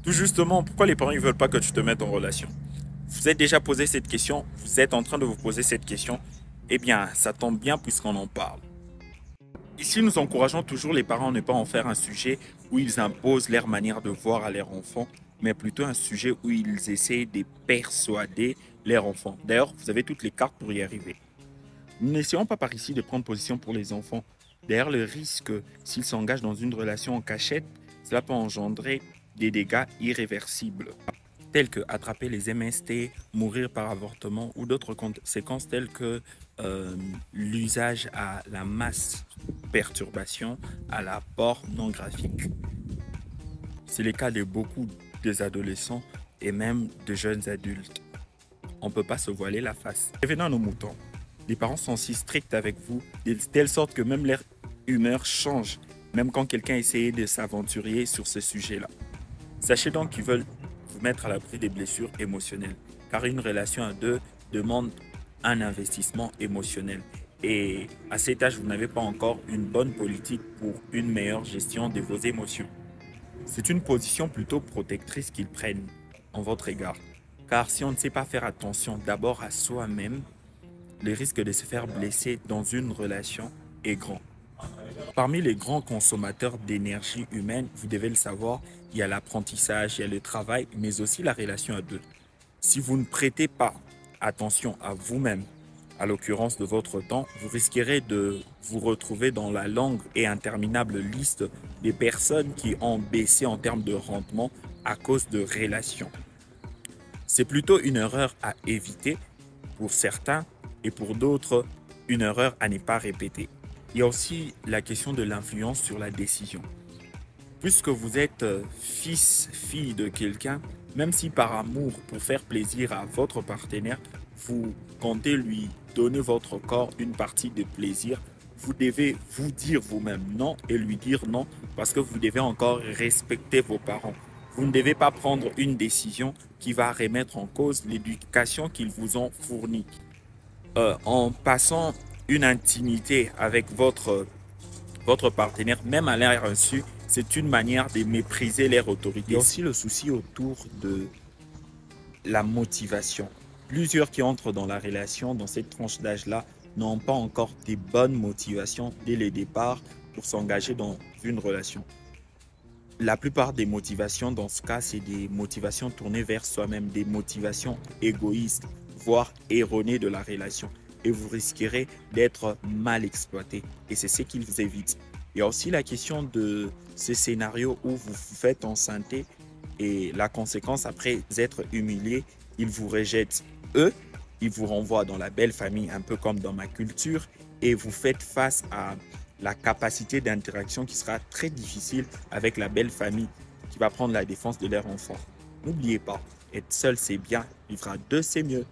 Tout justement, pourquoi les parents ne veulent pas que tu te mettes en relation? Vous êtes déjà posé cette question, vous êtes en train de vous poser cette question. Eh bien, ça tombe bien puisqu'on en parle. Ici, nous encourageons toujours les parents à ne pas en faire un sujet où ils imposent leur manière de voir à leurs enfants, mais plutôt un sujet où ils essayent de persuader leurs enfants. D'ailleurs, vous avez toutes les cartes pour y arriver. Nous n'essayons pas par ici de prendre position pour les enfants. D'ailleurs, le risque, s'ils s'engagent dans une relation en cachette, cela peut engendrer des dégâts irréversibles, tels que attraper les MST, mourir par avortement ou d'autres conséquences telles que l'usage à la masse perturbation à la pornographique. C'est le cas de beaucoup des adolescents et même de jeunes adultes. On ne peut pas se voiler la face. Revenons à nos moutons. Les parents sont si stricts avec vous, de telle sorte que même leur humeur change, même quand quelqu'un essaie de s'aventurer sur ce sujet-là. Sachez donc qu'ils veulent vous mettre à l'abri des blessures émotionnelles, car une relation à deux demande un investissement émotionnel. Et à cet âge, vous n'avez pas encore une bonne politique pour une meilleure gestion de vos émotions. C'est une position plutôt protectrice qu'ils prennent en votre égard, car si on ne sait pas faire attention d'abord à soi-même, le risque de se faire blesser dans une relation est grand. Parmi les grands consommateurs d'énergie humaine, vous devez le savoir, il y a l'apprentissage, il y a le travail, mais aussi la relation à deux. Si vous ne prêtez pas attention à vous-même, à l'occurrence de votre temps, vous risquerez de vous retrouver dans la longue et interminable liste des personnes qui ont baissé en termes de rendement à cause de relations. C'est plutôt une erreur à éviter pour certains et pour d'autres, une erreur à ne pas répéter. Il y a aussi la question de l'influence sur la décision. Puisque vous êtes fils, fille de quelqu'un, même si par amour, pour faire plaisir à votre partenaire, vous comptez lui donner votre corps une partie de plaisir, vous devez vous dire vous-même non et lui dire non parce que vous devez encore respecter vos parents. Vous ne devez pas prendre une décision qui va remettre en cause l'éducation qu'ils vous ont fournie. En passant une intimité avec votre partenaire, même à l'air insu, c'est une manière de mépriser leur autorité. Il y a aussi le souci autour de la motivation. Plusieurs qui entrent dans la relation, dans cette tranche d'âge-là, n'ont pas encore des bonnes motivations dès le départ pour s'engager dans une relation. La plupart des motivations dans ce cas, c'est des motivations tournées vers soi-même, des motivations égoïstes, voire erronées de la relation. Et vous risquerez d'être mal exploité. Et c'est ce qu'ils vous évitent. Il y a aussi la question de ce scénario où vous vous faites enceinter et la conséquence, après être humilié, ils vous rejettent eux, ils vous renvoient dans la belle famille, un peu comme dans ma culture, et vous faites face à la capacité d'interaction qui sera très difficile avec la belle famille qui va prendre la défense de leur enfant. N'oubliez pas, être seul c'est bien, vivre à deux c'est mieux.